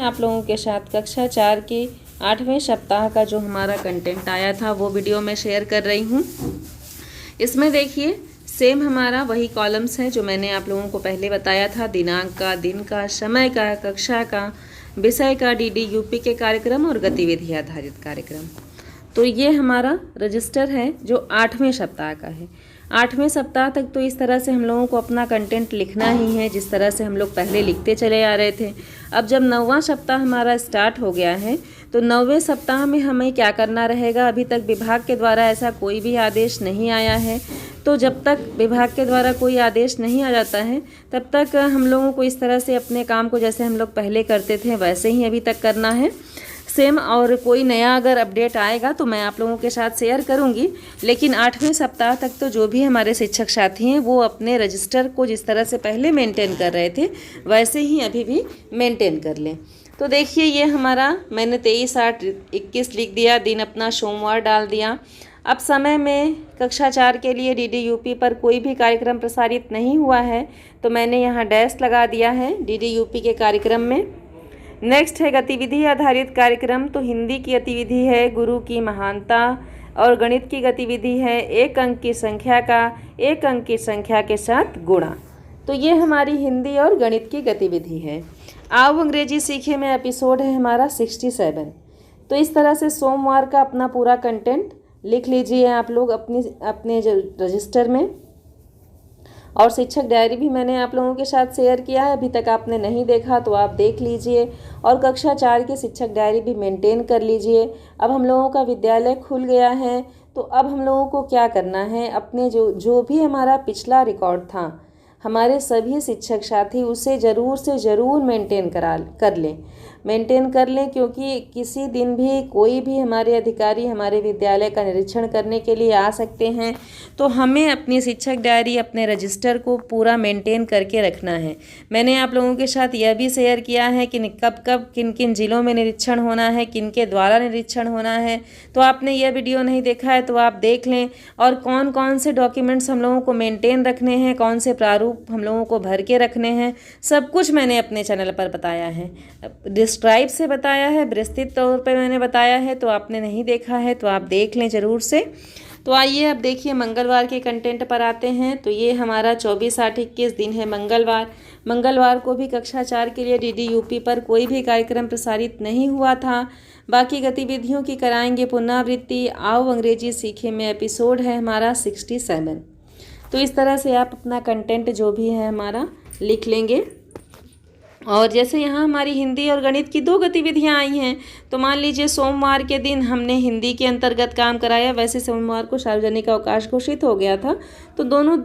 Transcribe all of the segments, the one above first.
आप लोगों के साथ कक्षा 4 के 8वें सप्ताह का जो हमारा कंटेंट आया था वो वीडियो मैं शेयर कर रही हूँ। इसमें देखिए सेम हमारा वही कॉलम्स हैं जो मैंने आप लोगों को पहले बताया था, दिनांक का, दिन का, समय का, कक्षा का, विषय का, डीडी यूपी के कार्यक्रम और गतिविधि आधारित कार्यक्रम। तो ये हमारा रजिस्टर है जो 8वें सप्ताह का है। 8वें सप्ताह तक तो इस तरह से हम लोगों को अपना कंटेंट लिखना ही है जिस तरह से हम लोग पहले लिखते चले आ रहे थे। अब जब 9वां सप्ताह हमारा स्टार्ट हो गया है तो 9वें सप्ताह में हमें क्या करना रहेगा। अभी तक विभाग के द्वारा ऐसा कोई भी आदेश नहीं आया है, तो जब तक विभाग के द्वारा कोई आदेश नहीं आ जाता है तब तक हम लोगों को इस तरह से अपने काम को जैसे हम लोग पहले करते थे वैसे ही अभी तक करना है सेम। और कोई नया अगर अपडेट आएगा तो मैं आप लोगों के साथ शेयर करूंगी, लेकिन 8वें सप्ताह तक तो जो भी हमारे शिक्षक साथी हैं वो अपने रजिस्टर को जिस तरह से पहले मेंटेन कर रहे थे वैसे ही अभी भी मेंटेन कर लें। तो देखिए ये हमारा मैंने 23/8/21 लिख दिया, दिन अपना सोमवार डाल दिया। अब समय में कक्षा 4 के लिए डीडी यूपी पर कोई भी कार्यक्रम प्रसारित नहीं हुआ है तो मैंने यहाँ डैश लगा दिया है डीडी यूपी के कार्यक्रम में। नेक्स्ट है गतिविधि आधारित कार्यक्रम। तो हिंदी की गतिविधि है गुरु की महानता और गणित की गतिविधि है एक अंक की संख्या का एक अंक की संख्या के साथ गुणा। तो ये हमारी हिंदी और गणित की गतिविधि है। आओ अंग्रेजी सीखे में एपिसोड है हमारा 67। तो इस तरह से सोमवार का अपना पूरा कंटेंट लिख लीजिए आप लोग अपने रजिस्टर में। और शिक्षक डायरी भी मैंने आप लोगों के साथ शेयर किया है, अभी तक आपने नहीं देखा तो आप देख लीजिए। और कक्षा 4 के शिक्षक डायरी भी मेंटेन कर लीजिए। अब हम लोगों का विद्यालय खुल गया है तो अब हम लोगों को क्या करना है, अपने जो भी हमारा पिछला रिकॉर्ड था हमारे सभी शिक्षक साथी उसे ज़रूर से ज़रूर मेंटेन कर लें क्योंकि किसी दिन भी कोई भी हमारे अधिकारी हमारे विद्यालय का निरीक्षण करने के लिए आ सकते हैं। तो हमें अपनी शिक्षक डायरी अपने रजिस्टर को पूरा मेंटेन करके रखना है। मैंने आप लोगों के साथ यह भी शेयर किया है कि कब कब किन किन ज़िलों में निरीक्षण होना है, किन के द्वारा निरीक्षण होना है। तो आपने यह वीडियो नहीं देखा है तो आप देख लें। और कौन कौन से डॉक्यूमेंट्स हम लोगों को मेंटेन रखने हैं, कौन से प्रारूप हम लोगों को भर के रखने हैं, सब कुछ मैंने अपने चैनल पर बताया है, डिस्क्राइब से बताया है, विस्तृत तौर पे मैंने बताया है। तो आपने नहीं देखा है तो आप देख लें ज़रूर से। तो आइए अब देखिए मंगलवार के कंटेंट पर आते हैं। तो ये हमारा 24/8/21 दिन है मंगलवार को भी कक्षा 4 के लिए डीडी यूपी पर कोई भी कार्यक्रम प्रसारित नहीं हुआ था। बाकी गतिविधियों की कराएंगे पुनरावृत्ति। आओ अंग्रेजी सीखे में एपिसोड है हमारा 67। तो इस तरह से आप अपना कंटेंट जो भी है हमारा लिख लेंगे। और जैसे यहाँ हमारी हिंदी और गणित की 2 गतिविधियाँ आई हैं तो मान लीजिए सोमवार के दिन हमने हिंदी के अंतर्गत काम कराया, वैसे सोमवार को सार्वजनिक अवकाश घोषित हो गया था तो दोनों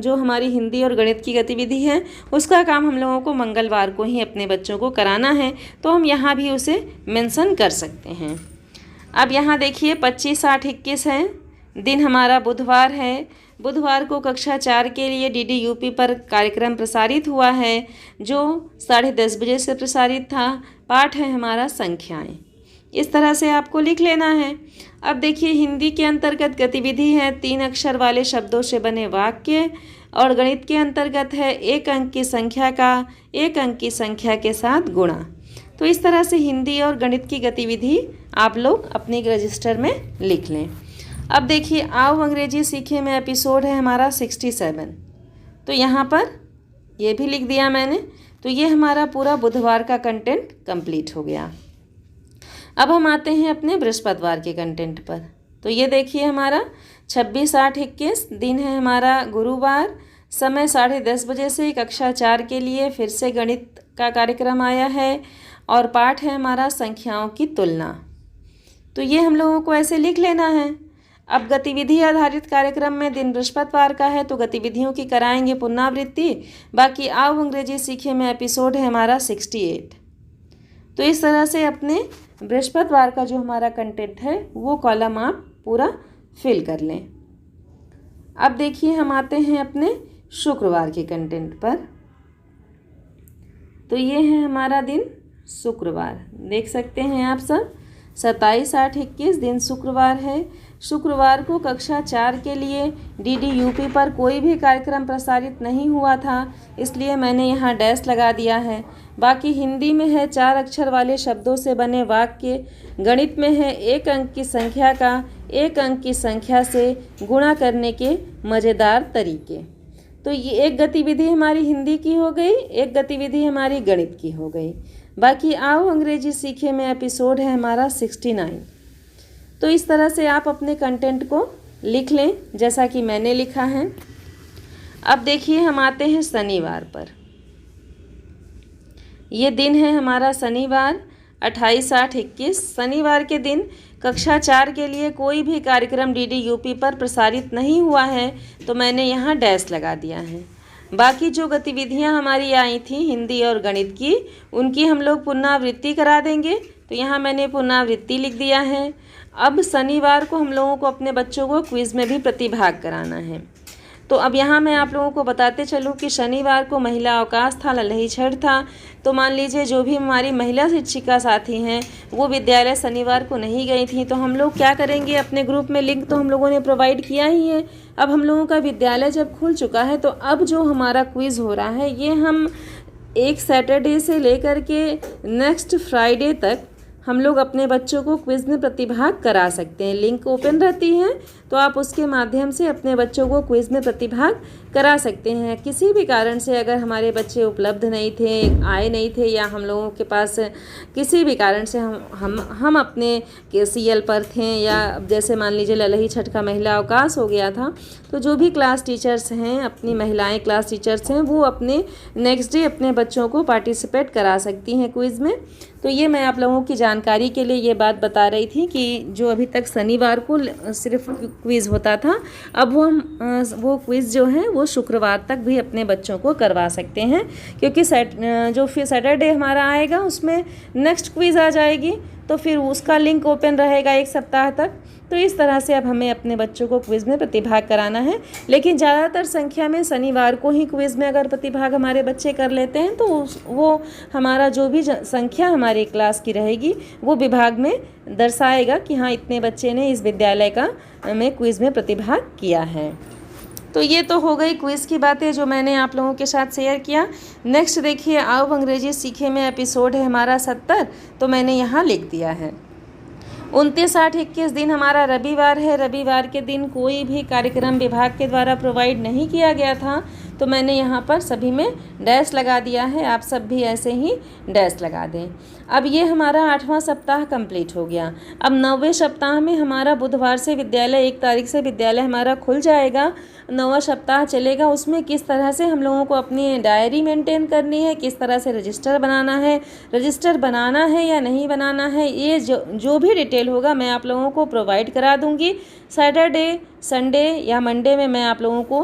जो हमारी हिंदी और गणित की गतिविधि है उसका काम हम लोगों को मंगलवार को ही अपने बच्चों को कराना है, तो हम यहाँ भी उसे मेंशन कर सकते हैं। अब यहाँ देखिए 25/8/21 है, दिन हमारा बुधवार है। बुधवार को कक्षा 4 के लिए डीडी यूपी पर कार्यक्रम प्रसारित हुआ है जो 10:30 बजे से प्रसारित था। पाठ है हमारा संख्याएं। इस तरह से आपको लिख लेना है। अब देखिए हिंदी के अंतर्गत गतिविधि है 3 अक्षर वाले शब्दों से बने वाक्य और गणित के अंतर्गत है एक अंक की संख्या का एक अंक की संख्या के साथ गुणा। तो इस तरह से हिंदी और गणित की गतिविधि आप लोग अपने रजिस्टर में लिख लें। अब देखिए आओ अंग्रेजी सीखे में एपिसोड है हमारा 67। तो यहाँ पर ये भी लिख दिया मैंने। तो ये हमारा पूरा बुधवार का कंटेंट कंप्लीट हो गया। अब हम आते हैं अपने बृहस्पतिवार के कंटेंट पर। तो ये देखिए हमारा 26/8/21 दिन है हमारा गुरुवार, समय 10:30 बजे से कक्षा 4 के लिए फिर से गणित का कार्यक्रम आया है और पाठ है हमारा संख्याओं की तुलना। तो ये हम लोगों को ऐसे लिख लेना है। अब गतिविधि आधारित कार्यक्रम में दिन बृहस्पतिवार का है तो गतिविधियों की कराएंगे पुनरावृत्ति। बाकी आओ अंग्रेजी सीखे में एपिसोड है हमारा 68। तो इस तरह से अपने बृहस्पतिवार का जो हमारा कंटेंट है वो कॉलम आप पूरा फिल कर लें। अब देखिए हम आते हैं अपने शुक्रवार के कंटेंट पर। तो ये है हमारा दिन शुक्रवार, देख सकते हैं आप सब 27/8/21 दिन शुक्रवार है। शुक्रवार को कक्षा 4 के लिए डीडी यूपी पर कोई भी कार्यक्रम प्रसारित नहीं हुआ था, इसलिए मैंने यहाँ डैश लगा दिया है। बाकी हिंदी में है 4 अक्षर वाले शब्दों से बने वाक्य, गणित में है 1 अंक की संख्या का 1 अंक की संख्या से गुणा करने के मज़ेदार तरीके। तो ये एक गतिविधि हमारी हिंदी की हो गई, एक गतिविधि हमारी गणित की हो गई। बाकी आओ अंग्रेजी सीखे में एपिसोड है हमारा 69। तो इस तरह से आप अपने कंटेंट को लिख लें जैसा कि मैंने लिखा है। अब देखिए हम आते हैं शनिवार पर। ये दिन है हमारा शनिवार 28/8/21। शनिवार के दिन कक्षा 4 के लिए कोई भी कार्यक्रम डीडी यूपी पर प्रसारित नहीं हुआ है, तो मैंने यहाँ डैश लगा दिया है। बाकी जो गतिविधियाँ हमारी आई थी हिंदी और गणित की, उनकी हम लोग पुनरावृत्ति करा देंगे, तो यहाँ मैंने पुनरावृत्ति लिख दिया है। अब शनिवार को हम लोगों को अपने बच्चों को क्विज़ में भी प्रतिभाग कराना है। तो अब यहाँ मैं आप लोगों को बताते चलूँ कि शनिवार को महिला अवकाश था, ललही छठ था। तो मान लीजिए जो भी हमारी महिला शिक्षिका साथी हैं वो विद्यालय शनिवार को नहीं गई थी, तो हम लोग क्या करेंगे, अपने ग्रुप में लिंक तो हम लोगों ने प्रोवाइड किया ही है। अब हम लोगों का विद्यालय जब खुल चुका है, तो अब जो हमारा क्विज़ हो रहा है ये हम एक सैटरडे से लेकर के नेक्स्ट फ्राइडे तक हम लोग अपने बच्चों को क्विज़ में प्रतिभाग करा सकते हैं। लिंक ओपन रहती है, तो आप उसके माध्यम से अपने बच्चों को क्विज़ में प्रतिभाग करा सकते हैं। किसी भी कारण से अगर हमारे बच्चे उपलब्ध नहीं थे, आए नहीं थे, या हम लोगों के पास किसी भी कारण से हम अपने CL पर थे, या जैसे मान लीजिए ललही छठ का महिला अवकाश हो गया था, तो जो भी क्लास टीचर्स हैं, अपनी महिलाएं क्लास टीचर्स हैं, वो अपने नेक्स्ट डे अपने बच्चों को पार्टिसिपेट करा सकती हैं क्विज़ में। तो ये मैं आप लोगों की जानकारी के लिए ये बात बता रही थी कि जो अभी तक शनिवार को सिर्फ क्विज़ होता था, अब वो क्विज़ जो है वो शुक्रवार तक भी अपने बच्चों को करवा सकते हैं, क्योंकि जो फिर सैटरडे हमारा आएगा उसमें नेक्स्ट क्विज़ आ जाएगी, तो फिर उसका लिंक ओपन रहेगा 1 सप्ताह तक। तो इस तरह से अब हमें अपने बच्चों को क्विज़ में प्रतिभाग कराना है। लेकिन ज़्यादातर संख्या में शनिवार को ही क्विज़ में अगर प्रतिभाग हमारे बच्चे कर लेते हैं, तो वो हमारा जो भी संख्या हमारी क्लास की रहेगी वो विभाग में दर्शाएगा कि हाँ इतने बच्चे ने इस विद्यालय का में क्विज़ में प्रतिभाग किया है। तो ये तो हो गई क्विज़ की बातें जो मैंने आप लोगों के साथ शेयर किया। नेक्स्ट देखिए आओ अंग्रेजी सीखे में एपिसोड है हमारा 70, तो मैंने यहाँ लिख दिया है 29/8/21 दिन हमारा रविवार है। रविवार के दिन कोई भी कार्यक्रम विभाग के द्वारा प्रोवाइड नहीं किया गया था, तो मैंने यहाँ पर सभी में डैश लगा दिया है। आप सब भी ऐसे ही डैश लगा दें। अब ये हमारा 8वां सप्ताह कंप्लीट हो गया। अब 9वें सप्ताह में हमारा बुधवार से विद्यालय 1 तारीख से विद्यालय हमारा खुल जाएगा। 9वां सप्ताह चलेगा। उसमें किस तरह से हम लोगों को अपनी डायरी मेंटेन करनी है, किस तरह से रजिस्टर बनाना है, रजिस्टर बनाना है या नहीं बनाना है, ये जो भी डिटेल होगा मैं आप लोगों को प्रोवाइड करा दूँगी। सैटरडे, संडे या मंडे में मैं आप लोगों को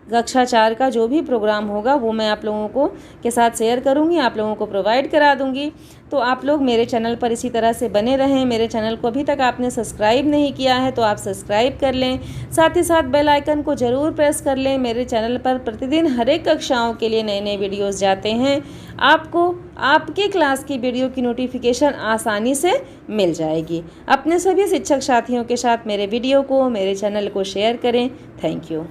कक्षा 4 का जो भी प्रोग्राम होगा वो मैं आप लोगों को के साथ शेयर करूंगी, आप लोगों को प्रोवाइड करा दूंगी। तो आप लोग मेरे चैनल पर इसी तरह से बने रहें। मेरे चैनल को अभी तक आपने सब्सक्राइब नहीं किया है तो आप सब्सक्राइब कर लें, साथ ही साथ बेल आइकन को ज़रूर प्रेस कर लें। मेरे चैनल पर प्रतिदिन हर एक कक्षाओं के लिए नए नए वीडियोज़ जाते हैं। आपको आपके क्लास की वीडियो की नोटिफिकेशन आसानी से मिल जाएगी। अपने सभी शिक्षक साथियों के साथ मेरे वीडियो को, मेरे चैनल को शेयर करें। Thank you.